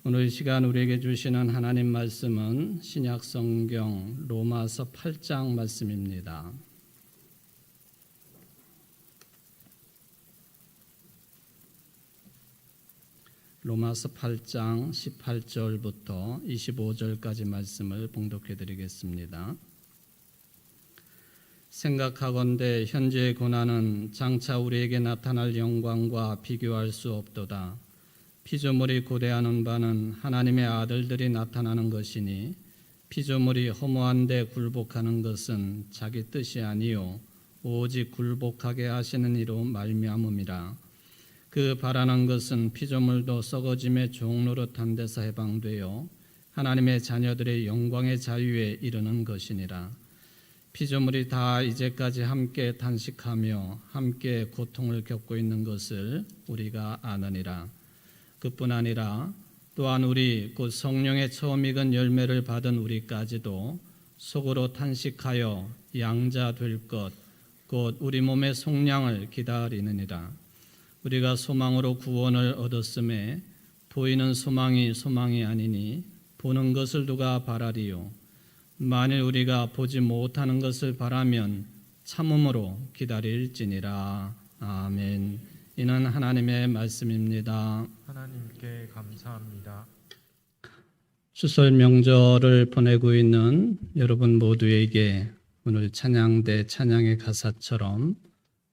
오늘 이 시간 우리에게 주시는 하나님 말씀은 신약 성경 로마서 8장 말씀입니다. 로마서 8장 18절부터 25절까지 말씀을 봉독해 드리겠습니다. 생각하건대 현재의 고난은 장차 우리에게 나타날 영광과 비교할 수 없도다. 피조물이 고대하는 바는 하나님의 아들들이 나타나는 것이니 피조물이 허무한 데 굴복하는 것은 자기 뜻이 아니요 오직 굴복하게 하시는 이로 말미암음이라. 그 바라는 것은 피조물도 썩어짐의 종노릇한 데서 해방되어 하나님의 자녀들의 영광의 자유에 이르는 것이니라. 피조물이 다 이제까지 함께 탄식하며 함께 고통을 겪고 있는 것을 우리가 아느니라. 그뿐 아니라 또한 우리 곧 성령의 처음 익은 열매를 받은 우리까지도 속으로 탄식하여 양자 될 것 곧 우리 몸의 속량을 기다리느니라. 우리가 소망으로 구원을 얻었음에 보이는 소망이 소망이 아니니 보는 것을 누가 바라리요. 만일 우리가 보지 못하는 것을 바라면 참음으로 기다릴지니라. 아멘. 이는 하나님의 말씀입니다. 하나님께 감사합니다. 추설 명절을 보내고 있는 여러분 모두에게 오늘 찬양대 찬양의 가사처럼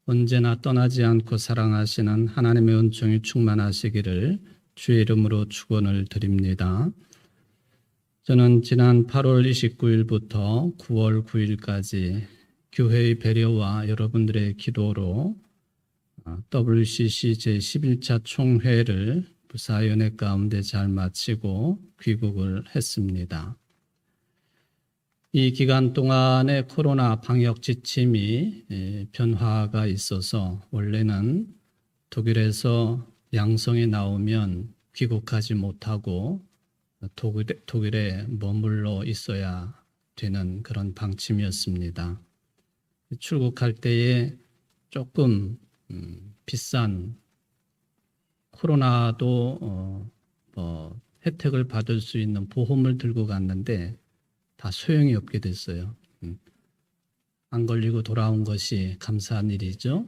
언제나 떠나지 않고 사랑하시는 하나님의 은총이 충만하시기를 주의 이름으로 축원을 드립니다. 저는 지난 8월 29일부터 9월 9일까지 교회의 배려와 여러분들의 기도로 WCC 제11차 총회를 부사연회 가운데 잘 마치고 귀국을 했습니다. 이 기간 동안에 코로나 방역 지침이 변화가 있어서 원래는 독일에서 양성이 나오면 귀국하지 못하고 독일에 머물러 있어야 되는 그런 방침이었습니다. 출국할 때에 조금 비싼 코로나도 혜택을 받을 수 있는 보험을 들고 갔는데 다 소용이 없게 됐어요. 안 걸리고 돌아온 것이 감사한 일이죠.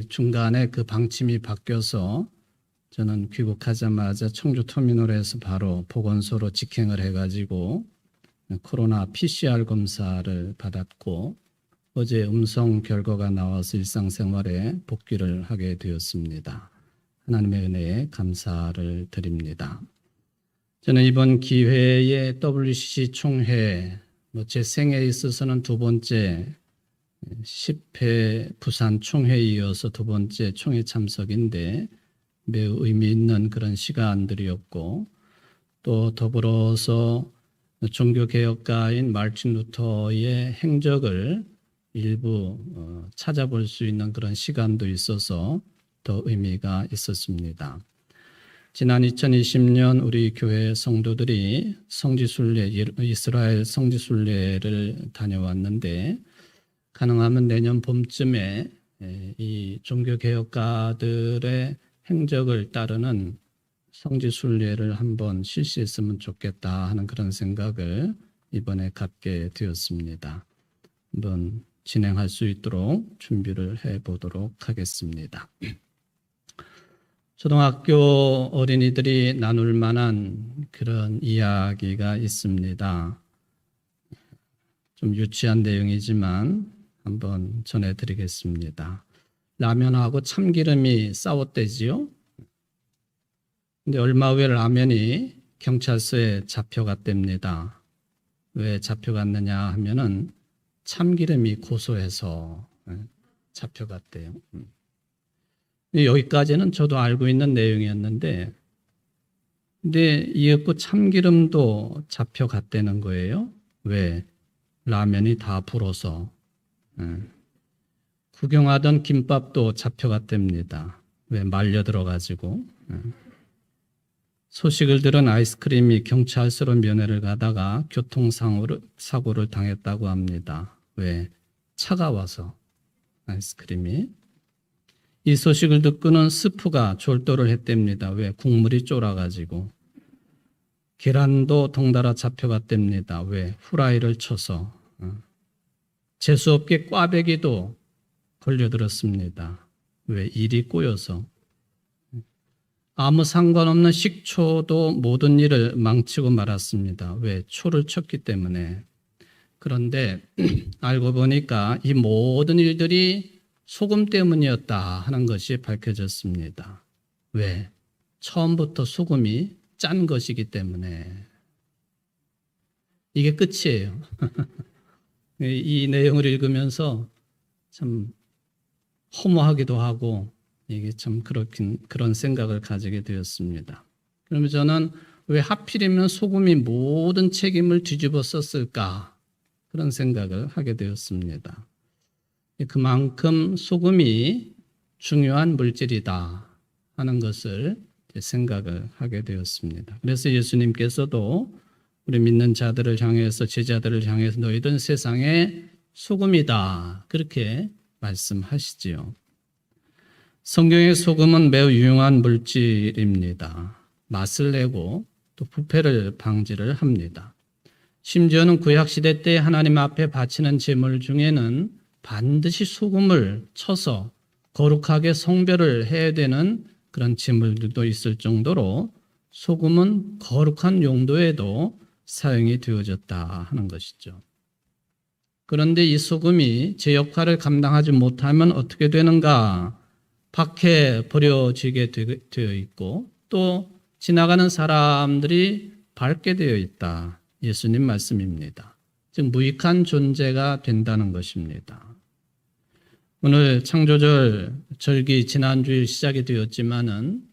중간에 그 방침이 바뀌어서 저는 귀국하자마자 청주터미널에서 바로 보건소로 직행을 해가지고 코로나 PCR 검사를 받았고 어제 음성 결과가 나와서 일상생활에 복귀를 하게 되었습니다. 하나님의 은혜에 감사를 드립니다. 저는 이번 기회에 WCC 총회, 제 생애에 있어서는 두 번째 10회 부산 총회에 이어서 두 번째 총회 참석인데 매우 의미 있는 그런 시간들이었고 또 더불어서 종교개혁가인 마르틴 루터의 행적을 일부 찾아볼 수 있는 그런 시간도 있어서 더 의미가 있었습니다. 지난 2020년 우리 교회 성도들이 성지순례, 이스라엘 성지순례를 다녀왔는데 가능하면 내년 봄쯤에 이 종교개혁가들의 행적을 따르는 성지순례를 한번 실시했으면 좋겠다 하는 그런 생각을 이번에 갖게 되었습니다. 한번 진행할 수 있도록 준비를 해보도록 하겠습니다. 초등학교 어린이들이 나눌 만한 그런 이야기가 있습니다. 좀 유치한 내용이지만 한번 전해드리겠습니다. 라면하고 참기름이 싸웠대지요. 근데 얼마 후에 라면이 경찰서에 잡혀갔답니다. 왜 잡혀갔느냐 하면은 참기름이 고소해서 잡혀갔대요. 여기까지는 저도 알고 있는 내용이었는데 근데 이윽고 참기름도 잡혀갔다는 거예요. 왜? 라면이 다 불어서. 구경하던 김밥도 잡혀갔답니다. 왜? 말려 들어가지고. 소식을 들은 아이스크림이 경찰서로 면회를 가다가 교통사고를 당했다고 합니다. 왜? 차가워서 아이스크림이. 이 소식을 듣고는 스프가 졸도를 했답니다. 왜? 국물이 쫄아가지고. 계란도 덩달아 잡혀갔답니다. 왜? 후라이를 쳐서. 재수없게 꽈배기도 걸려들었습니다. 왜? 일이 꼬여서. 아무 상관없는 식초도 모든 일을 망치고 말았습니다. 왜? 초를 쳤기 때문에. 그런데 알고 보니까 이 모든 일들이 소금 때문이었다 하는 것이 밝혀졌습니다. 왜? 처음부터 소금이 짠 것이기 때문에. 이게 끝이에요. 이 내용을 읽으면서 참 허무하기도 하고 이게 참 그런 생각을 가지게 되었습니다. 그러면 저는 왜 하필이면 소금이 모든 책임을 뒤집어 썼을까? 그런 생각을 하게 되었습니다. 그만큼 소금이 중요한 물질이다 하는 것을 생각을 하게 되었습니다. 그래서 예수님께서도 우리 믿는 자들을 향해서 제자들을 향해서 너희들은 세상의 소금이다 그렇게 말씀하시지요. 성경의 소금은 매우 유용한 물질입니다. 맛을 내고 또 부패를 방지를 합니다. 심지어는 구약시대 때 하나님 앞에 바치는 제물 중에는 반드시 소금을 쳐서 거룩하게 성별을 해야 되는 그런 제물들도 있을 정도로 소금은 거룩한 용도에도 사용이 되어졌다 하는 것이죠. 그런데 이 소금이 제 역할을 감당하지 못하면 어떻게 되는가? 밖에 버려지게 되어 있고 또 지나가는 사람들이 밟게 되어 있다. 예수님 말씀입니다. 즉 무익한 존재가 된다는 것입니다. 오늘 창조절 절기 지난주에 시작이 되었지만은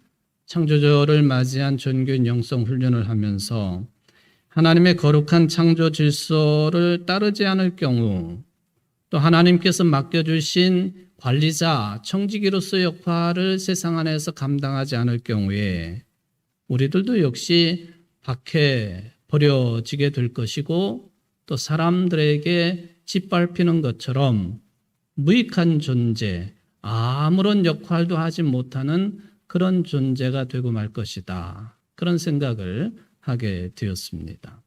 창조절을 맞이한 전교인 영성 훈련을 하면서 하나님의 거룩한 창조 질서를 따르지 않을 경우 또 하나님께서 맡겨주신 관리자, 청지기로서의 역할을 세상 안에서 감당하지 않을 경우에 우리들도 역시 밖에 버려지게 될 것이고 또 사람들에게 짓밟히는 것처럼 무익한 존재, 아무런 역할도 하지 못하는 그런 존재가 되고 말 것이다. 그런 생각을 하게 되었습니다.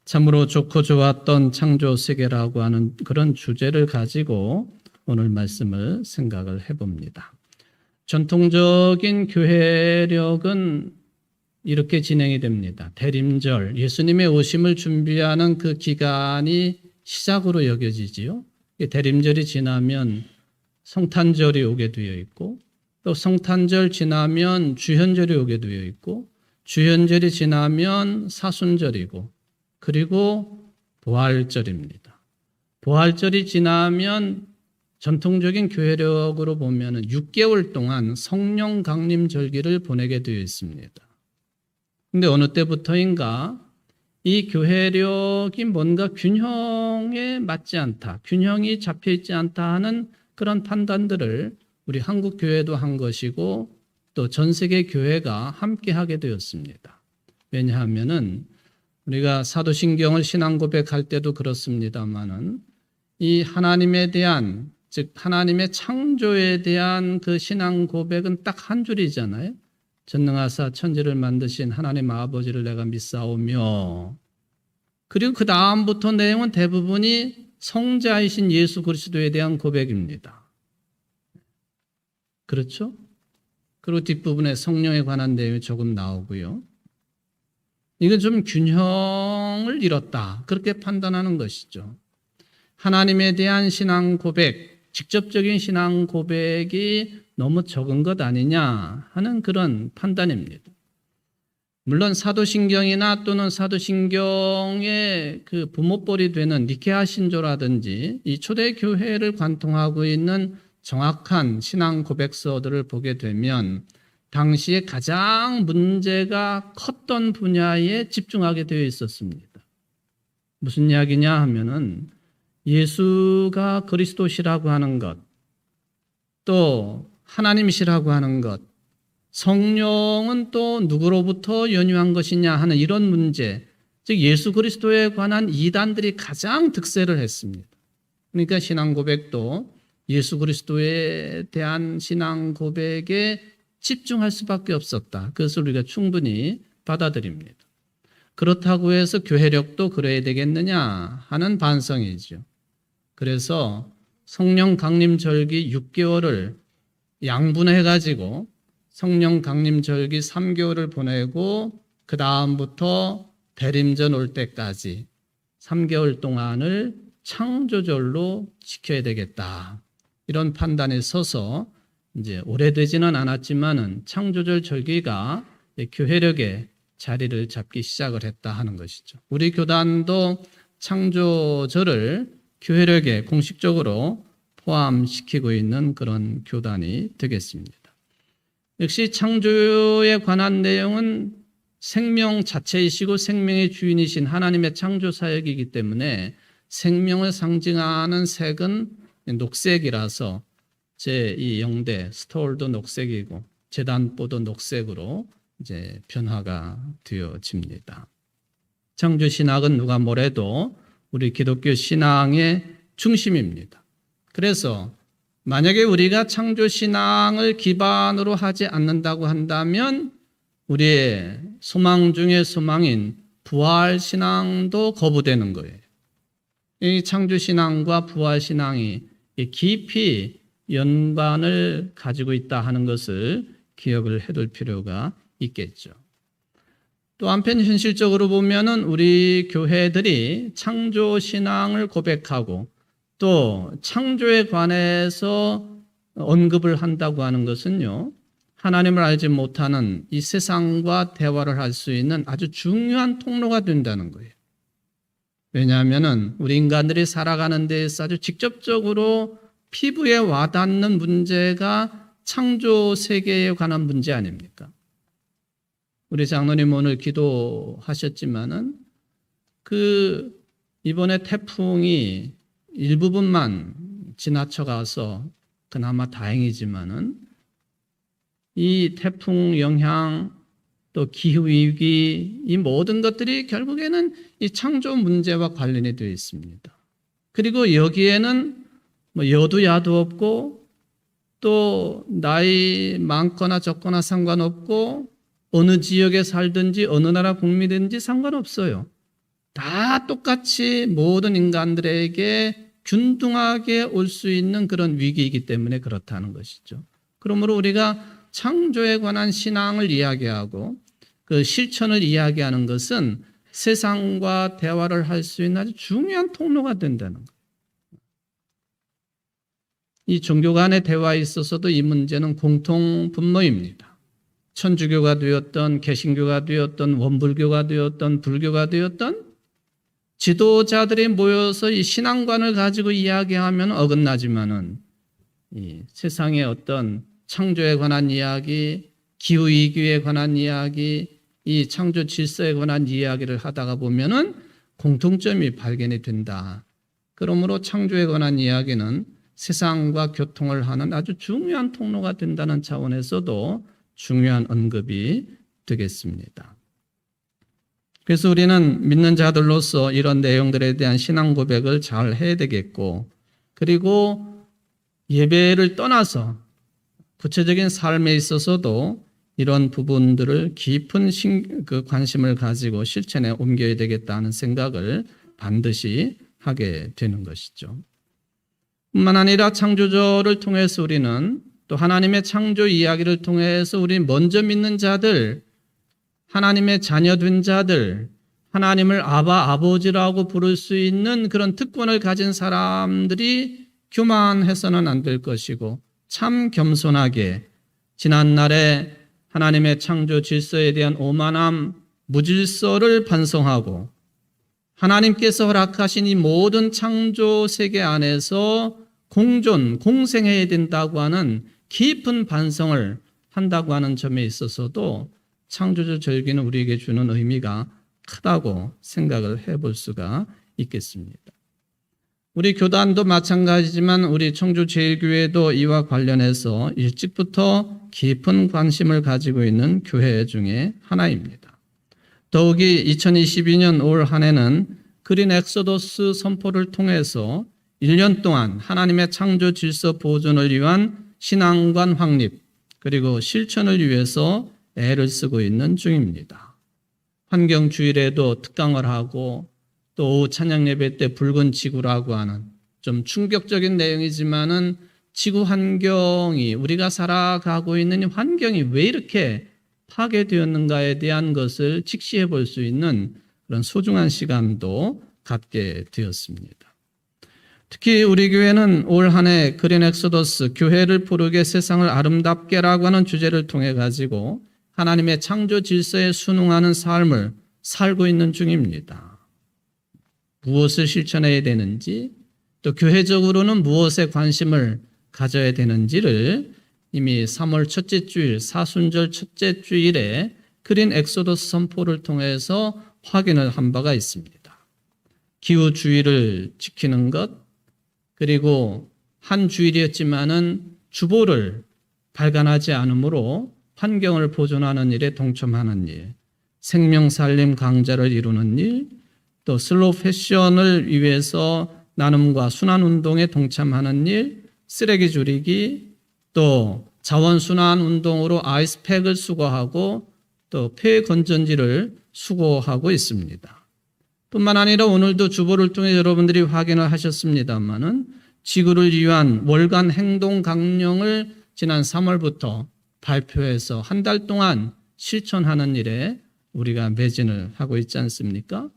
참으로 좋고 좋았던 창조 세계라고 하는 그런 주제를 가지고 오늘 말씀을 생각을 해봅니다. 전통적인 교회력은 이렇게 진행이 됩니다. 대림절, 예수님의 오심을 준비하는 그 기간이 시작으로 여겨지지요. 대림절이 지나면 성탄절이 오게 되어 있고 또 성탄절 지나면 주현절이 오게 되어 있고 주현절이 지나면 사순절이고 그리고 부활절입니다. 부활절이 지나면 전통적인 교회력으로 보면 6개월 동안 성령 강림 절기를 보내게 되어 있습니다. 그런데 어느 때부터인가 이 교회력이 뭔가 균형에 맞지 않다, 균형이 잡혀 있지 않다 하는 그런 판단들을 우리 한국 교회도 한 것이고 또 전 세계 교회가 함께 하게 되었습니다. 왜냐하면은 우리가 사도신경을 신앙 고백할 때도 그렇습니다만은 이 하나님에 대한 즉 하나님의 창조에 대한 그 신앙 고백은 딱 한 줄이잖아요. 전능하사 천지를 만드신 하나님 아버지를 내가 믿사오며 그리고 그 다음부터 내용은 대부분이 성자이신 예수 그리스도에 대한 고백입니다. 그렇죠? 그리고 뒷부분에 성령에 관한 내용이 조금 나오고요. 이건 좀 균형을 잃었다. 그렇게 판단하는 것이죠. 하나님에 대한 신앙 고백, 직접적인 신앙 고백이 너무 적은 것 아니냐 하는 그런 판단입니다. 물론 사도신경이나 또는 사도신경의 그 부모뻘이 되는 니케아 신조라든지 이 초대교회를 관통하고 있는 정확한 신앙 고백서들을 보게 되면 당시에 가장 문제가 컸던 분야에 집중하게 되어 있었습니다. 무슨 이야기냐 하면은 예수가 그리스도시라고 하는 것, 또 하나님이시라고 하는 것, 성령은 또 누구로부터 연유한 것이냐 하는 이런 문제, 즉 예수 그리스도에 관한 이단들이 가장 득세를 했습니다. 그러니까 신앙 고백도 예수 그리스도에 대한 신앙 고백에 집중할 수밖에 없었다. 그것을 우리가 충분히 받아들입니다. 그렇다고 해서 교회력도 그래야 되겠느냐 하는 반성이죠. 그래서 성령 강림 절기 6개월을 양분해가지고 성령 강림 절기 3개월을 보내고 그 다음부터 대림전 올 때까지 3개월 동안을 창조절로 지켜야 되겠다. 이런 판단에 서서 이제 오래되지는 않았지만은 창조절 절기가 교회력의 자리를 잡기 시작을 했다 하는 것이죠. 우리 교단도 창조절을 교회력에 공식적으로 포함시키고 있는 그런 교단이 되겠습니다. 역시 창조에 관한 내용은 생명 자체이시고 생명의 주인이신 하나님의 창조 사역이기 때문에 생명을 상징하는 색은 녹색이라서 제2영대 스톨도 녹색이고 제단보도 녹색으로 이제 변화가 되어집니다. 창조 신학은 누가 뭐래도 우리 기독교 신앙의 중심입니다. 그래서 만약에 우리가 창조 신앙을 기반으로 하지 않는다고 한다면 우리의 소망 중의 소망인 부활 신앙도 거부되는 거예요. 이 창조 신앙과 부활 신앙이 깊이 연관을 가지고 있다 하는 것을 기억을 해둘 필요가 있겠죠. 또 한편 현실적으로 보면은 우리 교회들이 창조 신앙을 고백하고 또 창조에 관해서 언급을 한다고 하는 것은요, 하나님을 알지 못하는 이 세상과 대화를 할 수 있는 아주 중요한 통로가 된다는 거예요. 왜냐하면은 우리 인간들이 살아가는 데에서 아주 직접적으로 피부에 와닿는 문제가 창조 세계에 관한 문제 아닙니까? 우리 장로님 오늘 기도하셨지만은 이번에 태풍이 일부분만 지나쳐가서 그나마 다행이지만은 이 태풍 영향 또 기후위기 이 모든 것들이 결국에는 이 창조 문제와 관련이 되어 있습니다. 그리고 여기에는 여도 야도 없고 또 나이 많거나 적거나 상관없고 어느 지역에 살든지 어느 나라 국민이든지 상관없어요. 다 똑같이 모든 인간들에게 균등하게 올 수 있는 그런 위기이기 때문에 그렇다는 것이죠. 그러므로 우리가 창조에 관한 신앙을 이야기하고 그 실천을 이야기하는 것은 세상과 대화를 할 수 있는 아주 중요한 통로가 된다는 거예요. 이 종교 간의 대화에 있어서도 이 문제는 공통 분모입니다. 천주교가 되었던 개신교가 되었던 원불교가 되었던 불교가 되었던 지도자들이 모여서 이 신앙관을 가지고 이야기하면 어긋나지만은 이 세상의 어떤 창조에 관한 이야기, 기후위기에 관한 이야기, 이 창조 질서에 관한 이야기를 하다가 보면은 공통점이 발견이 된다. 그러므로 창조에 관한 이야기는 세상과 교통을 하는 아주 중요한 통로가 된다는 차원에서도 중요한 언급이 되겠습니다. 그래서 우리는 믿는 자들로서 이런 내용들에 대한 신앙 고백을 잘 해야 되겠고, 그리고 예배를 떠나서 구체적인 삶에 있어서도 이런 부분들을 깊은 관심을 가지고 실천에 옮겨야 되겠다는 생각을 반드시 하게 되는 것이죠. 뿐만 아니라 창조절을 통해서 우리는 또 하나님의 창조 이야기를 통해서 우리 먼저 믿는 자들, 하나님의 자녀된 자들, 하나님을 아바, 아버지라고 부를 수 있는 그런 특권을 가진 사람들이 교만해서는 안 될 것이고 참 겸손하게 지난날에 하나님의 창조 질서에 대한 오만함, 무질서를 반성하고 하나님께서 허락하신 이 모든 창조 세계 안에서 공존, 공생해야 된다고 하는 깊은 반성을 한다고 하는 점에 있어서도 창조절 절기는 우리에게 주는 의미가 크다고 생각을 해볼 수가 있겠습니다. 우리 교단도 마찬가지지만 우리 청주제일교회도 이와 관련해서 일찍부터 깊은 관심을 가지고 있는 교회 중에 하나입니다. 더욱이 2022년 올 한 해는 그린 엑소더스 선포를 통해서 1년 동안 하나님의 창조 질서 보존을 위한 신앙관 확립 그리고 실천을 위해서 애를 쓰고 있는 중입니다. 환경주일에도 특강을 하고 또 오후 찬양 예배 때 붉은 지구라고 하는 좀 충격적인 내용이지만은 지구 환경이 우리가 살아가고 있는 이 환경이 왜 이렇게 파괴되었는가에 대한 것을 직시해 볼 수 있는 그런 소중한 시간도 갖게 되었습니다. 특히 우리 교회는 올 한 해 그린 엑소더스 교회를 포르게 세상을 아름답게라고 하는 주제를 통해 가지고 하나님의 창조 질서에 순응하는 삶을 살고 있는 중입니다. 무엇을 실천해야 되는지 또 교회적으로는 무엇에 관심을 가져야 되는지를 이미 3월 첫째 주일 사순절 첫째 주일에 그린 엑소더스 선포를 통해서 확인을 한 바가 있습니다. 기후주의를 지키는 것 그리고 한 주일이었지만은 주보를 발간하지 않으므로 환경을 보존하는 일에 동참하는 일, 생명살림 강좌를 이루는 일, 또 슬로우 패션을 위해서 나눔과 순환운동에 동참하는 일, 쓰레기 줄이기, 또 자원순환운동으로 아이스팩을 수거하고 또 폐 건전지를 수거하고 있습니다. 뿐만 아니라 오늘도 주보를 통해 여러분들이 확인을 하셨습니다마는 지구를 위한 월간 행동 강령을 지난 3월부터 발표해서 한 달 동안 실천하는 일에 우리가 매진을 하고 있지 않습니까?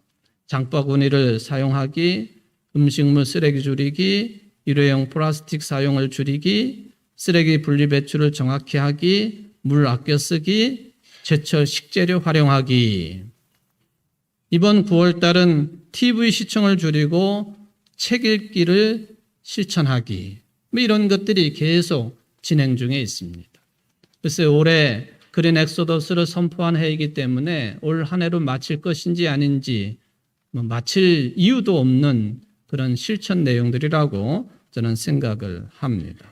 장바구니를 사용하기, 음식물 쓰레기 줄이기, 일회용 플라스틱 사용을 줄이기, 쓰레기 분리 배출을 정확히 하기, 물 아껴 쓰기, 제철 식재료 활용하기. 이번 9월 달은 TV 시청을 줄이고 책 읽기를 실천하기. 이런 것들이 계속 진행 중에 있습니다. 그래서 올해 그린 엑소더스를 선포한 해이기 때문에 올 한 해로 마칠 것인지 아닌지 마칠 이유도 없는 그런 실천 내용들이라고 저는 생각을 합니다.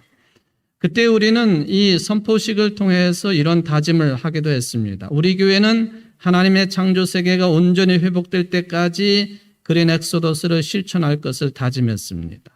그때 우리는 이 선포식을 통해서 이런 다짐을 하기도 했습니다. 우리 교회는 하나님의 창조 세계가 온전히 회복될 때까지 그린 엑소더스를 실천할 것을 다짐했습니다.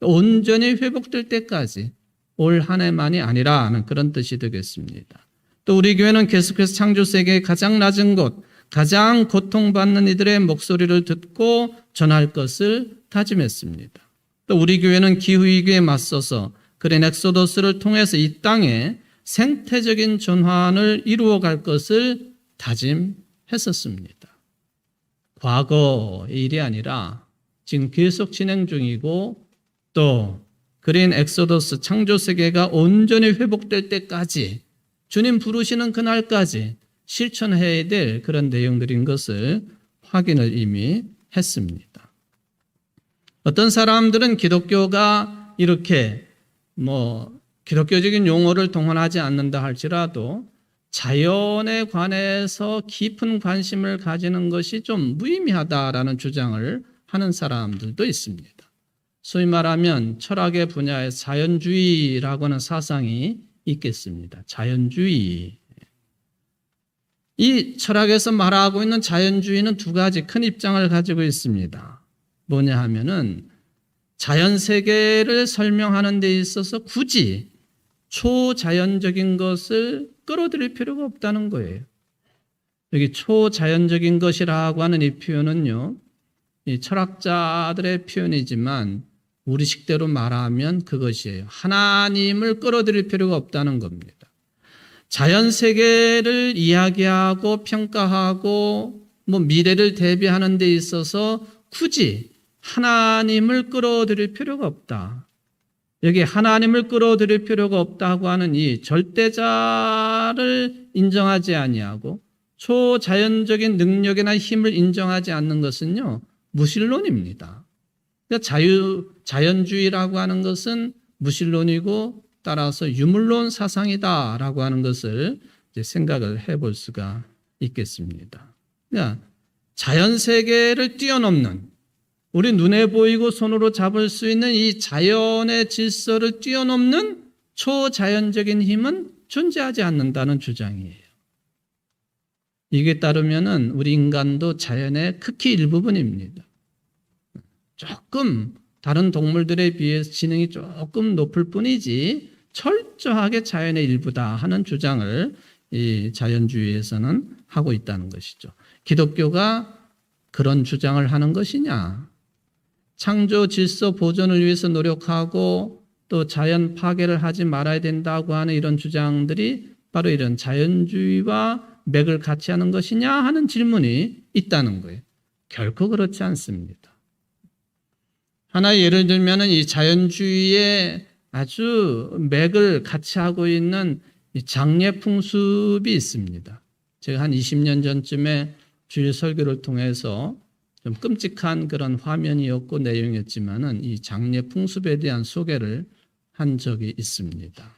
온전히 회복될 때까지 올 한 해만이 아니라 하는 그런 뜻이 되겠습니다. 또 우리 교회는 계속해서 창조 세계의 가장 낮은 곳, 가장 고통받는 이들의 목소리를 듣고 전할 것을 다짐했습니다. 또 우리 교회는 기후위기에 맞서서 그린 엑소더스를 통해서 이 땅에 생태적인 전환을 이루어갈 것을 다짐했었습니다. 과거의 일이 아니라 지금 계속 진행 중이고 또 그린 엑소더스 창조 세계가 온전히 회복될 때까지 주님 부르시는 그날까지 실천해야 될 그런 내용들인 것을 확인을 이미 했습니다. 어떤 사람들은 기독교가 이렇게 기독교적인 용어를 동원하지 않는다 할지라도 자연에 관해서 깊은 관심을 가지는 것이 좀 무의미하다라는 주장을 하는 사람들도 있습니다. 소위 말하면 철학의 분야에 자연주의라고 하는 사상이 있겠습니다. 자연주의. 이 철학에서 말하고 있는 자연주의는 두 가지 큰 입장을 가지고 있습니다. 뭐냐 하면은 자연세계를 설명하는 데 있어서 굳이 초자연적인 것을 끌어들일 필요가 없다는 거예요. 여기 초자연적인 것이라고 하는 이 표현은요, 이 철학자들의 표현이지만 우리식대로 말하면 그것이에요. 하나님을 끌어들일 필요가 없다는 겁니다. 자연세계를 이야기하고 평가하고 미래를 대비하는 데 있어서 굳이 하나님을 끌어들일 필요가 없다. 여기 하나님을 끌어들일 필요가 없다고 하는 이 절대자를 인정하지 아니하고 초자연적인 능력이나 힘을 인정하지 않는 것은요, 무신론입니다. 그러니까 자연주의라고 하는 것은 무신론이고 따라서 유물론 사상이다라고 하는 것을 이제 생각을 해볼 수가 있겠습니다. 그러니까 자연세계를 뛰어넘는 우리 눈에 보이고 손으로 잡을 수 있는 이 자연의 질서를 뛰어넘는 초자연적인 힘은 존재하지 않는다는 주장이에요. 이게 따르면은 우리 인간도 자연의 극히 일부분입니다. 조금 다른 동물들에 비해서 지능이 조금 높을 뿐이지 철저하게 자연의 일부다 하는 주장을 이 자연주의에서는 하고 있다는 것이죠. 기독교가 그런 주장을 하는 것이냐? 창조 질서 보존을 위해서 노력하고 또 자연 파괴를 하지 말아야 된다고 하는 이런 주장들이 바로 이런 자연주의와 맥을 같이 하는 것이냐 하는 질문이 있다는 거예요. 결코 그렇지 않습니다. 하나의 예를 들면 이 자연주의의 아주 맥을 같이 하고 있는 이 장례 풍습이 있습니다. 제가 한 20년 전쯤에 주일 설교를 통해서 좀 끔찍한 그런 화면이었고 내용이었지만은 이 장례 풍습에 대한 소개를 한 적이 있습니다.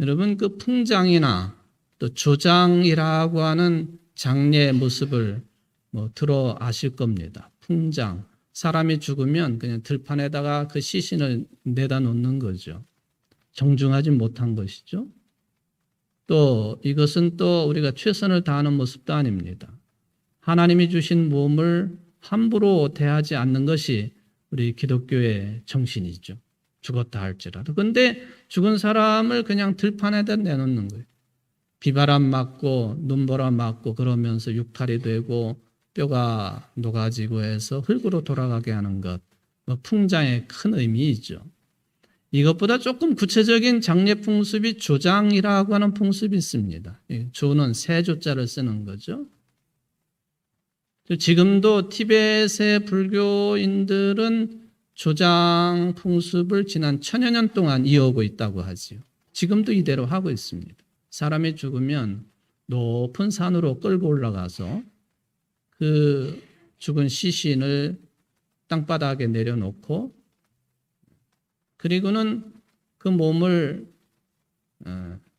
여러분 그 풍장이나 또 조장이라고 하는 장례 모습을 들어 아실 겁니다. 풍장. 사람이 죽으면 그냥 들판에다가 그 시신을 내다 놓는 거죠. 정중하지 못한 것이죠. 또 이것은 또 우리가 최선을 다하는 모습도 아닙니다. 하나님이 주신 몸을 함부로 대하지 않는 것이 우리 기독교의 정신이죠. 죽었다 할지라도. 그런데 죽은 사람을 그냥 들판에다 내놓는 거예요. 비바람 맞고 눈보라 맞고 그러면서 육탈이 되고 뼈가 녹아지고 해서 흙으로 돌아가게 하는 것. 풍장의 큰 의미이죠. 이것보다 조금 구체적인 장례 풍습이 조장이라고 하는 풍습이 있습니다. 조는 세 조자를 쓰는 거죠. 지금도 티벳의 불교인들은 조장 풍습을 지난 1000여 년 동안 이어오고 있다고 하지요. 지금도 이대로 하고 있습니다. 사람이 죽으면 높은 산으로 끌고 올라가서 그 죽은 시신을 땅바닥에 내려놓고 그리고는 그 몸을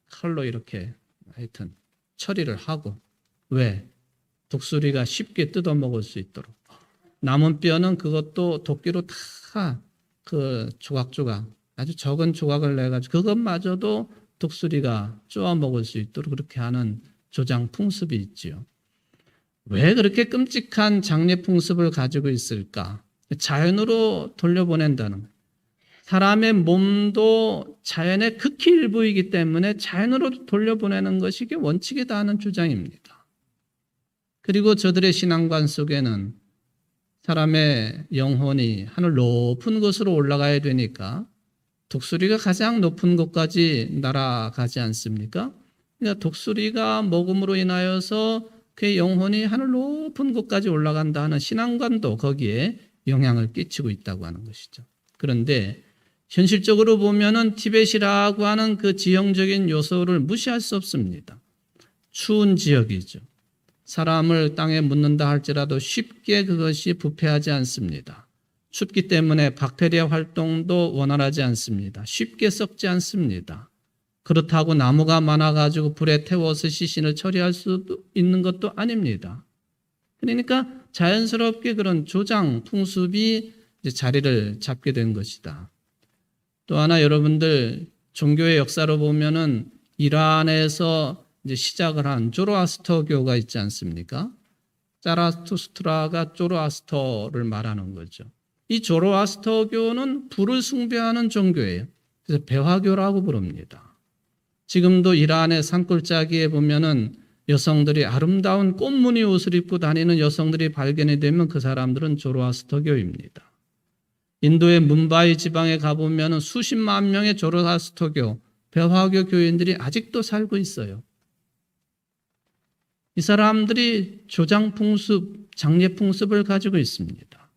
칼로 이렇게 하여튼 처리를 하고 왜? 독수리가 쉽게 뜯어먹을 수 있도록. 남은 뼈는 그것도 도끼로 다 그 조각조각 아주 적은 조각을 내가지고 그것마저도 독수리가 쪼아먹을 수 있도록 그렇게 하는 조장 풍습이 있지요. 왜 그렇게 끔찍한 장례 풍습을 가지고 있을까? 자연으로 돌려보낸다는 거예요. 사람의 몸도 자연의 극히 일부이기 때문에 자연으로 돌려보내는 것이 원칙이다 하는 주장입니다. 그리고 저들의 신앙관 속에는 사람의 영혼이 하늘 높은 곳으로 올라가야 되니까 독수리가 가장 높은 곳까지 날아가지 않습니까? 그러니까 독수리가 먹음으로 인하여서 그의 영혼이 하늘 높은 곳까지 올라간다 하는 신앙관도 거기에 영향을 끼치고 있다고 하는 것이죠. 그런데 현실적으로 보면은 티벳이라고 하는 그 지형적인 요소를 무시할 수 없습니다. 추운 지역이죠. 사람을 땅에 묻는다 할지라도 쉽게 그것이 부패하지 않습니다. 춥기 때문에 박테리아 활동도 원활하지 않습니다. 쉽게 썩지 않습니다. 그렇다고 나무가 많아가지고 불에 태워서 시신을 처리할 수 있는 것도 아닙니다. 그러니까 자연스럽게 그런 조장 풍습이 이제 자리를 잡게 된 것이다. 또 하나 여러분들 종교의 역사로 보면은 이란에서 이제 시작을 한 조로아스터교가 있지 않습니까? 자라투스트라가 조로아스터를 말하는 거죠. 이 조로아스터교는 불을 숭배하는 종교예요. 그래서 배화교라고 부릅니다. 지금도 이란의 산골짜기에 보면은 여성들이 아름다운 꽃무늬 옷을 입고 다니는 여성들이 발견이 되면 그 사람들은 조로아스터교입니다. 인도의 뭄바이 지방에 가보면 수십만 명의 조로아스터교, 배화교 교인들이 아직도 살고 있어요. 이 사람들이 조장풍습, 장례풍습을 가지고 있습니다.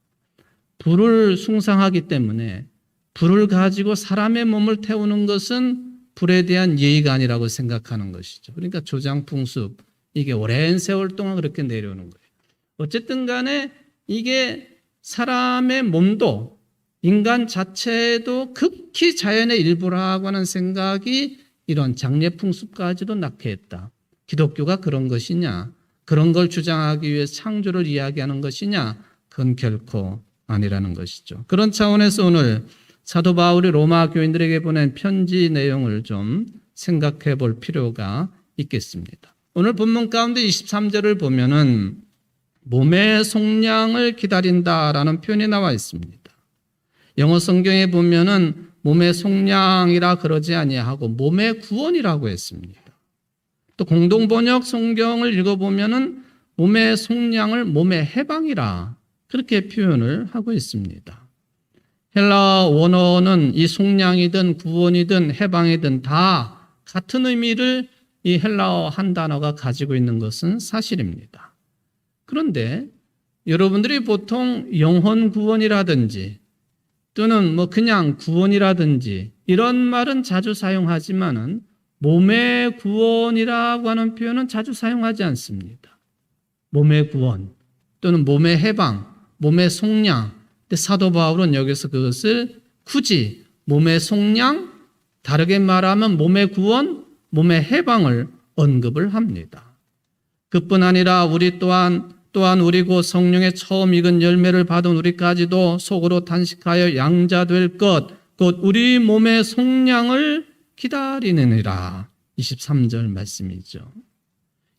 불을 숭상하기 때문에 불을 가지고 사람의 몸을 태우는 것은 불에 대한 예의가 아니라고 생각하는 것이죠. 그러니까 조장풍습, 이게 오랜 세월 동안 그렇게 내려오는 거예요. 어쨌든 간에 이게 사람의 몸도 인간 자체도 극히 자연의 일부라고 하는 생각이 이런 장례풍습까지도 낳게 했다. 기독교가 그런 것이냐? 그런 걸 주장하기 위해 창조를 이야기하는 것이냐? 그건 결코 아니라는 것이죠. 그런 차원에서 오늘 사도 바울이 로마 교인들에게 보낸 편지 내용을 좀 생각해 볼 필요가 있겠습니다. 오늘 본문 가운데 23절을 보면은 몸의 속량을 기다린다라는 표현이 나와 있습니다. 영어 성경에 보면은 몸의 속량이라 그러지 아니하고 몸의 구원이라고 했습니다. 또 공동번역 성경을 읽어보면은 몸의 속량을 몸의 해방이라 그렇게 표현을 하고 있습니다. 헬라 원어는 이 속량이든 구원이든 해방이든 다 같은 의미를 이 헬라어 한 단어가 가지고 있는 것은 사실입니다. 그런데 여러분들이 보통 영혼 구원이라든지 또는 그냥 구원이라든지 이런 말은 자주 사용하지만은 몸의 구원이라고 하는 표현은 자주 사용하지 않습니다. 몸의 구원 또는 몸의 해방, 몸의 속량. 근데 사도 바울은 여기서 그것을 굳이 몸의 속량, 다르게 말하면 몸의 구원, 몸의 해방을 언급을 합니다. 그뿐 아니라 우리 또한 우리 곧 성령의 처음 익은 열매를 받은 우리까지도 속으로 탄식하여 양자될 것, 곧 우리 몸의 속량을 기다리느니라. 23절 말씀이죠.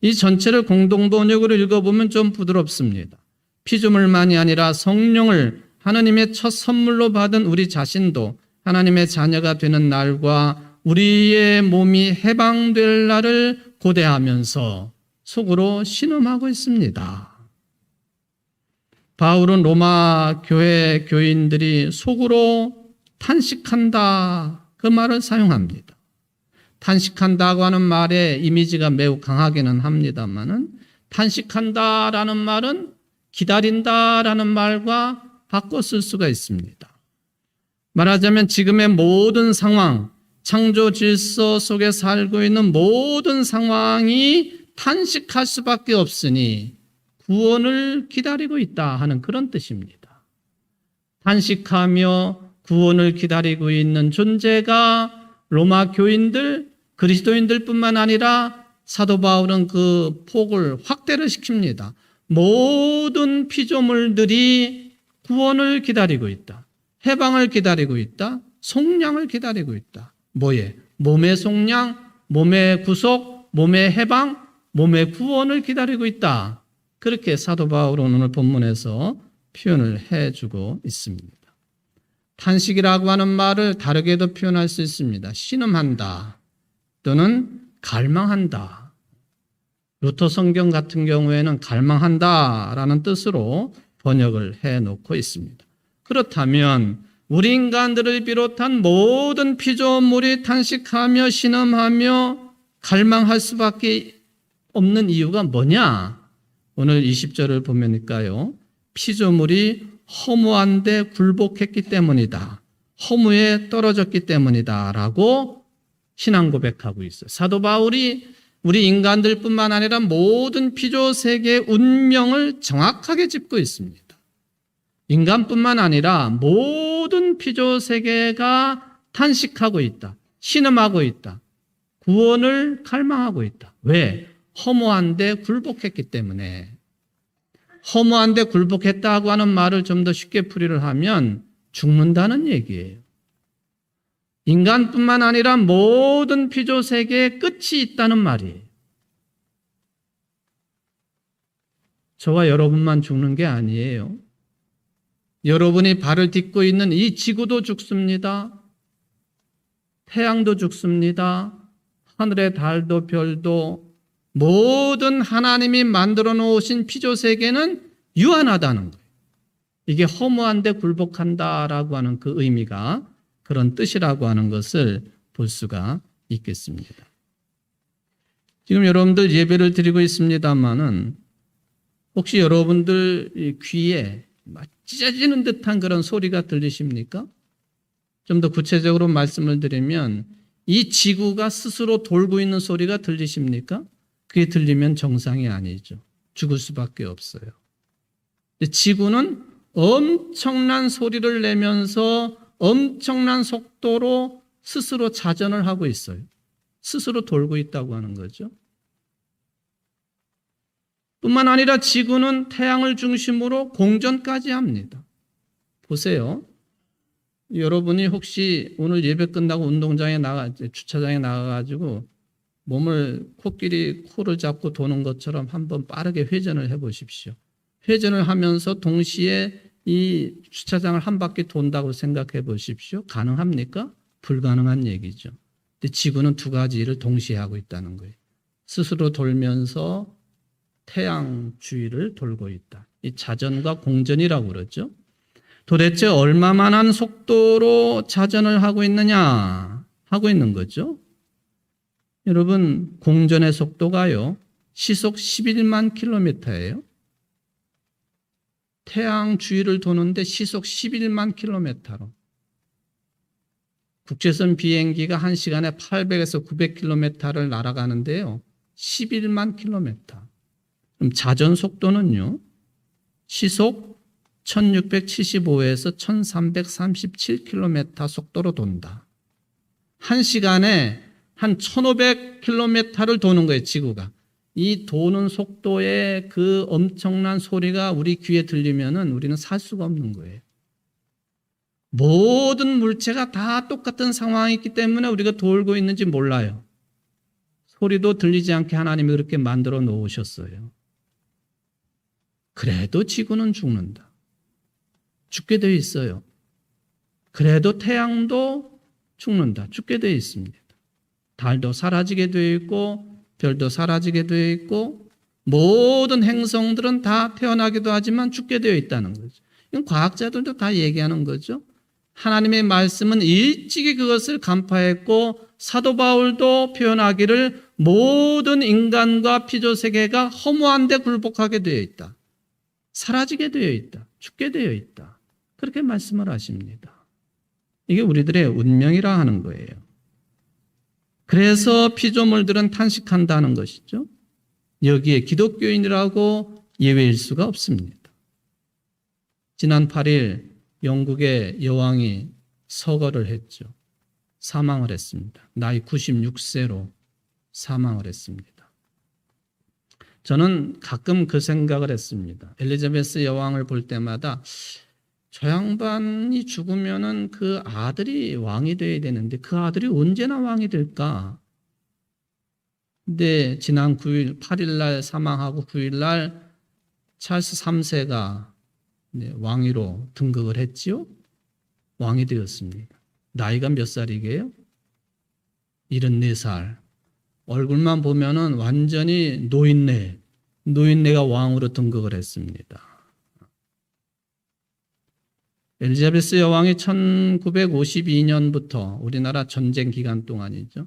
이 전체를 공동번역으로 읽어보면 좀 부드럽습니다. 피조물만이 아니라 성령을 하나님의 첫 선물로 받은 우리 자신도 하나님의 자녀가 되는 날과 우리의 몸이 해방될 날을 고대하면서 속으로 신음하고 있습니다. 바울은 로마 교회 교인들이 속으로 탄식한다 그 말을 사용합니다. 탄식한다고 하는 말의 이미지가 매우 강하기는 합니다만은 탄식한다라는 말은 기다린다라는 말과 바꿔 쓸 수가 있습니다. 말하자면 지금의 모든 상황, 창조 질서 속에 살고 있는 모든 상황이 탄식할 수밖에 없으니 구원을 기다리고 있다 하는 그런 뜻입니다. 탄식하며 구원을 기다리고 있는 존재가 로마 교인들, 그리스도인들뿐만 아니라 사도 바울은 그 폭을 확대를 시킵니다. 모든 피조물들이 구원을 기다리고 있다. 해방을 기다리고 있다. 속량을 기다리고 있다. 뭐에? 몸의 속량, 몸의 구속, 몸의 해방, 몸의 구원을 기다리고 있다. 그렇게 사도 바울은 오늘 본문에서 표현을 해주고 있습니다. 탄식이라고 하는 말을 다르게도 표현할 수 있습니다. 신음한다 또는 갈망한다. 루터 성경 같은 경우에는 갈망한다라는 뜻으로 번역을 해놓고 있습니다. 그렇다면 우리 인간들을 비롯한 모든 피조물이 탄식하며 신음하며 갈망할 수밖에 없는 이유가 뭐냐? 오늘 20절을 보면일까요? 피조물이 허무한데 굴복했기 때문이다. 허무에 떨어졌기 때문이다. 라고 신앙 고백하고 있어요. 사도 바울이 우리 인간들뿐만 아니라 모든 피조 세계의 운명을 정확하게 짚고 있습니다. 인간뿐만 아니라 모든 피조 세계가 탄식하고 있다. 신음하고 있다. 구원을 갈망하고 있다. 왜? 허무한데 굴복했기 때문에. 허무한데 굴복했다고 하는 말을 좀 더 쉽게 풀이를 하면 죽는다는 얘기예요. 인간뿐만 아니라 모든 피조 세계에 끝이 있다는 말이에요. 저와 여러분만 죽는 게 아니에요. 여러분이 발을 딛고 있는 이 지구도 죽습니다. 태양도 죽습니다. 하늘의 달도 별도 모든 하나님이 만들어 놓으신 피조 세계는 유한하다는 거예요. 이게 허무한데 굴복한다라고 하는 그 의미가 그런 뜻이라고 하는 것을 볼 수가 있겠습니다. 지금 여러분들 예배를 드리고 있습니다만은 혹시 여러분들 귀에 찢어지는 듯한 그런 소리가 들리십니까? 좀 더 구체적으로 말씀을 드리면 이 지구가 스스로 돌고 있는 소리가 들리십니까? 그게 들리면 정상이 아니죠. 죽을 수밖에 없어요. 지구는 엄청난 소리를 내면서 엄청난 속도로 스스로 자전을 하고 있어요. 스스로 돌고 있다고 하는 거죠. 뿐만 아니라 지구는 태양을 중심으로 공전까지 합니다. 보세요. 여러분이 혹시 오늘 예배 끝나고 운동장에 주차장에 나가가지고 몸을 코를 잡고 도는 것처럼 한번 빠르게 회전을 해보십시오. 회전을 하면서 동시에 이 주차장을 한 바퀴 돈다고 생각해 보십시오. 가능합니까? 불가능한 얘기죠. 근데 지구는 두 가지 일을 동시에 하고 있다는 거예요. 스스로 돌면서 태양 주위를 돌고 있다. 이 자전과 공전이라고 그러죠. 도대체 얼마만한 속도로 자전을 하고 있느냐? 하고 있는 거죠. 여러분, 공전의 속도가요, 시속 11만 킬로미터예요. 태양 주위를 도는데 시속 11만 킬로미터로. 국제선 비행기가 1시간에 800에서 900킬로미터를 날아가는데요. 11만 킬로미터. 그럼 자전 속도는요, 시속 1675에서 1337킬로미터 속도로 돈다. 1시간에 한 1500킬로미터를 도는 거예요, 지구가. 이 도는 속도의 그 엄청난 소리가 우리 귀에 들리면은 우리는 살 수가 없는 거예요. 모든 물체가 다 똑같은 상황이 있기 때문에 우리가 돌고 있는지 몰라요. 소리도 들리지 않게 하나님이 그렇게 만들어 놓으셨어요. 그래도 지구는 죽는다. 죽게 되어 있어요. 그래도 태양도 죽는다. 죽게 되어 있습니다. 달도 사라지게 되어 있고 별도 사라지게 되어 있고 모든 행성들은 다 태어나기도 하지만 죽게 되어 있다는 거죠. 이건 과학자들도 다 얘기하는 거죠. 하나님의 말씀은 일찍이 그것을 간파했고 사도 바울도 표현하기를 모든 인간과 피조세계가 허무한 데 굴복하게 되어 있다. 사라지게 되어 있다. 죽게 되어 있다. 그렇게 말씀을 하십니다. 이게 우리들의 운명이라 하는 거예요. 그래서 피조물들은 탄식한다는 것이죠. 여기에 기독교인이라고 예외일 수가 없습니다. 지난 8일 영국의 여왕이 서거를 했죠. 사망을 했습니다. 나이 96세로 사망을 했습니다. 저는 가끔 그 생각을 했습니다. 엘리자베스 여왕을 볼 때마다 저 양반이 죽으면은 그 아들이 왕이 돼야 되는데 그 아들이 언제나 왕이 될까? 근데 지난 9일, 8일 날 사망하고 9일 날 찰스 3세가 왕위로 등극을 했지요. 왕이 되었습니다. 나이가 몇 살이게요? 74살. 얼굴만 보면은 완전히 노인네가 왕으로 등극을 했습니다. 엘리자베스 여왕이 1952년부터 우리나라 전쟁 기간 동안이죠.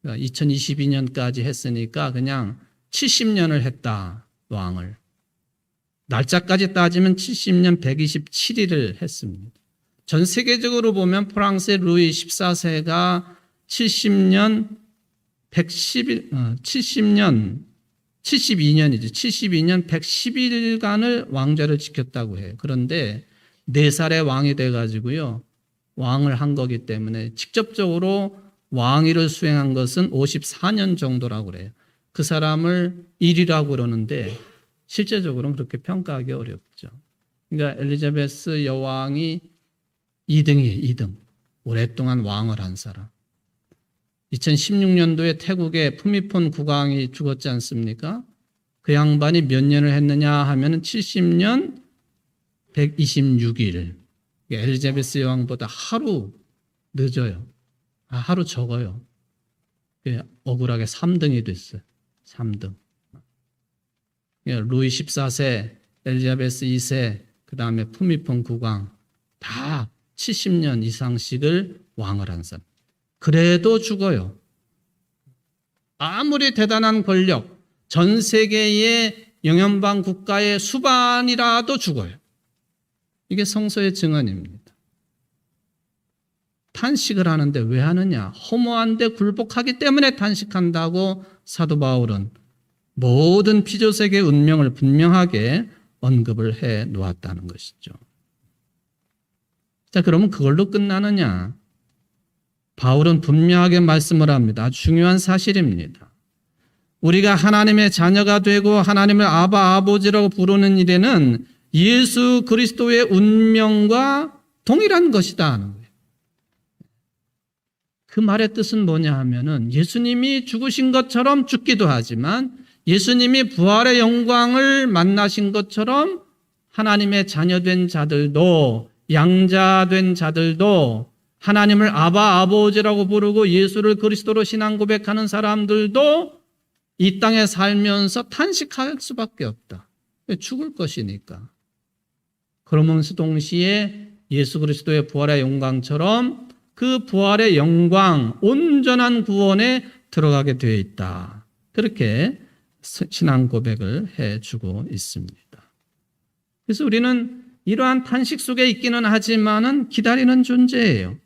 2022년까지 했으니까 그냥 70년을 했다, 왕을. 날짜까지 따지면 70년 127일을 했습니다. 전 세계적으로 보면 프랑스의 루이 14세가 72년 110일간을 왕좌를 지켰다고 해요. 그런데 4살에 왕이 돼가지고요, 왕을 한 거기 때문에 직접적으로 왕위를 수행한 것은 54년 정도라고 그래요. 그 사람을 1위라고 그러는데 실제적으로는 그렇게 평가하기 어렵죠. 그러니까 엘리자베스 여왕이 2등이에요, 2등. 오랫동안 왕을 한 사람. 2016년도에 태국의 푸미폰 국왕이 죽었지 않습니까? 그 양반이 몇 년을 했느냐 하면 70년 126일. 엘리자베스 여왕보다 하루 늦어요. 하루 적어요. 억울하게 3등이 됐어요. 3등. 루이 14세, 엘리자베스 2세, 그 다음에 푸미폰 국왕 다 70년 이상씩을 왕을 한 사람. 그래도 죽어요. 아무리 대단한 권력, 전 세계의 영연방 국가의 수반이라도 죽어요. 이게 성서의 증언입니다. 탄식을 하는데 왜 하느냐? 허무한데 굴복하기 때문에 탄식한다고 사도 바울은 모든 피조세계의 운명을 분명하게 언급을 해 놓았다는 것이죠. 자, 그러면 그걸로 끝나느냐? 바울은 분명하게 말씀을 합니다. 아주 중요한 사실입니다. 우리가 하나님의 자녀가 되고 하나님을 아바 아버지라고 부르는 일에는 예수 그리스도의 운명과 동일한 것이다 하는 거예요. 그 말의 뜻은 뭐냐 하면은 예수님이 죽으신 것처럼 죽기도 하지만 예수님이 부활의 영광을 만나신 것처럼 하나님의 자녀된 자들도, 양자된 자들도, 하나님을 아바 아버지라고 부르고 예수를 그리스도로 신앙 고백하는 사람들도 이 땅에 살면서 탄식할 수밖에 없다. 죽을 것이니까. 그러면서 동시에 예수 그리스도의 부활의 영광처럼 그 부활의 영광, 온전한 구원에 들어가게 되어 있다. 그렇게 신앙 고백을 해주고 있습니다. 그래서 우리는 이러한 탄식 속에 있기는 하지만은 기다리는 존재예요.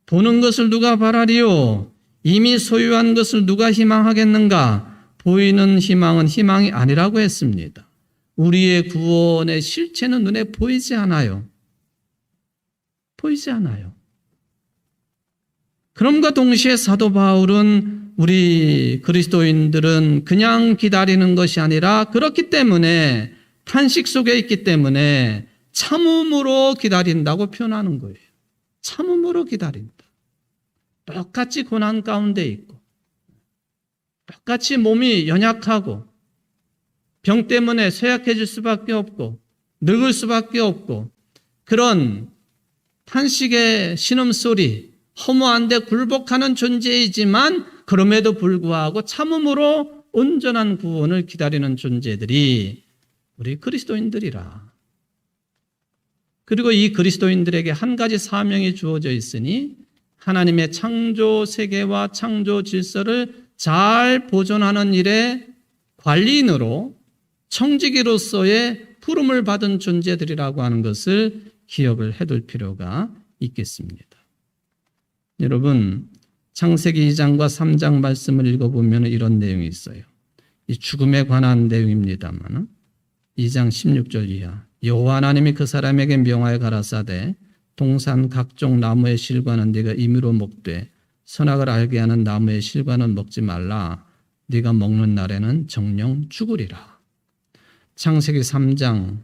보는 것을 누가 바라리요? 이미 소유한 것을 누가 희망하겠는가? 보이는 희망은 희망이 아니라고 했습니다. 우리의 구원의 실체는 눈에 보이지 않아요. 보이지 않아요. 그럼과 동시에 사도 바울은 우리 그리스도인들은 그냥 기다리는 것이 아니라 그렇기 때문에 탄식 속에 있기 때문에 참음으로 기다린다고 표현하는 거예요. 참음으로 기다린다. 똑같이 고난 가운데 있고 똑같이 몸이 연약하고 병 때문에 쇠약해질 수밖에 없고 늙을 수밖에 없고 그런 탄식의 신음소리, 허무한데 굴복하는 존재이지만 그럼에도 불구하고 참음으로 온전한 구원을 기다리는 존재들이 우리 그리스도인들이라. 그리고 이 그리스도인들에게 한 가지 사명이 주어져 있으니 하나님의 창조 세계와 창조 질서를 잘 보존하는 일의 관리인으로 청지기로서의 부름을 받은 존재들이라고 하는 것을 기억을 해둘 필요가 있겠습니다. 여러분, 창세기 2장과 3장 말씀을 읽어보면 이런 내용이 있어요. 이 죽음에 관한 내용입니다만 2장 16절 이하 여호와 하나님이 그 사람에게 명하여 가라사대 동산 각종 나무의 실과는 네가 임의로 먹되 선악을 알게 하는 나무의 실과는 먹지 말라. 네가 먹는 날에는 정령 죽으리라. 창세기 3장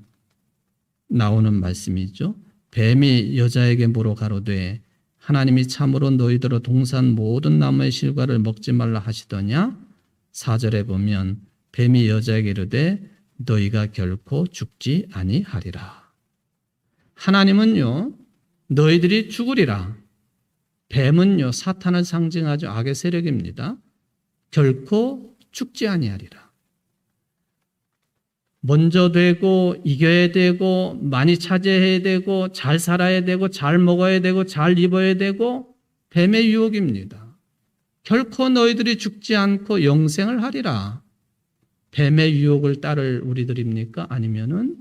나오는 말씀이죠. 뱀이 여자에게 물어 가로되 하나님이 참으로 너희들로 동산 모든 나무의 실과를 먹지 말라 하시더냐? 4절에 보면 뱀이 여자에게 이르되 너희가 결코 죽지 아니하리라. 하나님은요 너희들이 죽으리라. 뱀은요 사탄을 상징하죠. 악의 세력입니다. 결코 죽지 아니하리라. 먼저 되고 이겨야 되고 많이 차지해야 되고 잘 살아야 되고 잘 먹어야 되고 잘 입어야 되고 뱀의 유혹입니다. 결코 너희들이 죽지 않고 영생을 하리라. 뱀의 유혹을 따를 우리들입니까? 아니면은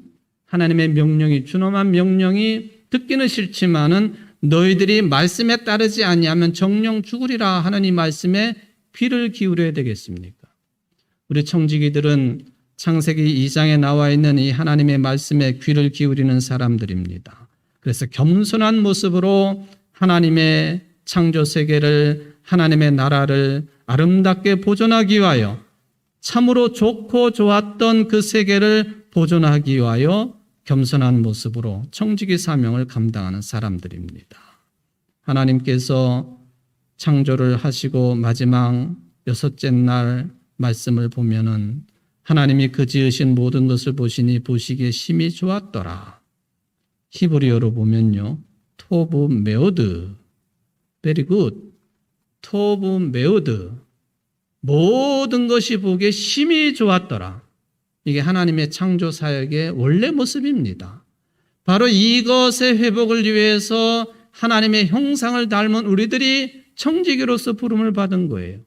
하나님의 명령이 준엄한 명령이 듣기는 싫지만은 너희들이 말씀에 따르지 아니하면 정령 죽으리라 하는 이 말씀에 귀를 기울여야 되겠습니까? 우리 청지기들은 창세기 2장에 나와 있는 이 하나님의 말씀에 귀를 기울이는 사람들입니다. 그래서 겸손한 모습으로 하나님의 창조 세계를 하나님의 나라를 아름답게 보존하기 위하여 참으로 좋고 좋았던 그 세계를 보존하기 위하여 겸손한 모습으로 청지기 사명을 감당하는 사람들입니다. 하나님께서 창조를 하시고 마지막 6째 날 말씀을 보면은 하나님이 그 지으신 모든 것을 보시니 보시기에 심히 좋았더라. 히브리어로 보면요. 토브 메오드. Very good. 토브 메오드. 모든 것이 보기에 심히 좋았더라. 이게 하나님의 창조 사역의 원래 모습입니다. 바로 이것의 회복을 위해서 하나님의 형상을 닮은 우리들이 청지기로서 부름을 받은 거예요.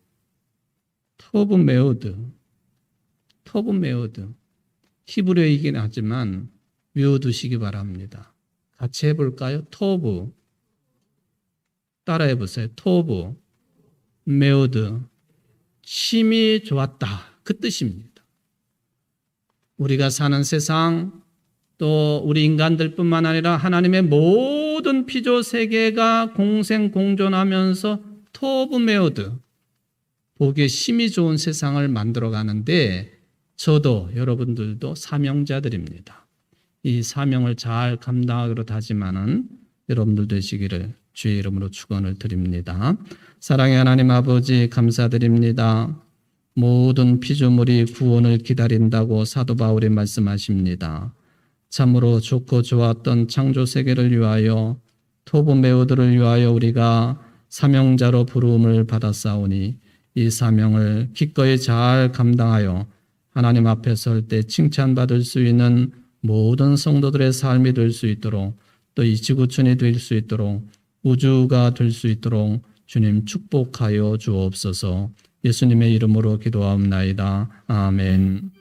토브 메오드. 토브 메오드. 히브리어이긴 하지만 외워두시기 바랍니다. 같이 해볼까요? 토브. 따라해 보세요. 토브 메오드. 심히 좋았다. 그 뜻입니다. 우리가 사는 세상 또 우리 인간들뿐만 아니라 하나님의 모든 피조 세계가 공생공존하면서 토브 메오드 보기에 심히 좋은 세상을 만들어 가는데 저도 여러분들도 사명자들입니다. 이 사명을 잘 감당하기로 다짐하는 여러분들 되시기를 주의 이름으로 축원을 드립니다. 사랑의 하나님 아버지 감사드립니다. 모든 피조물이 구원을 기다린다고 사도 바울이 말씀하십니다. 참으로 좋고 좋았던 창조 세계를 위하여 토부 메우들을 위하여 우리가 사명자로 부름을 받았사오니 이 사명을 기꺼이 잘 감당하여 하나님 앞에 설 때 칭찬받을 수 있는 모든 성도들의 삶이 될 수 있도록 또 이 지구촌이 될 수 있도록 우주가 될 수 있도록 주님 축복하여 주옵소서. 예수님의 이름으로 기도하옵나이다. 아멘.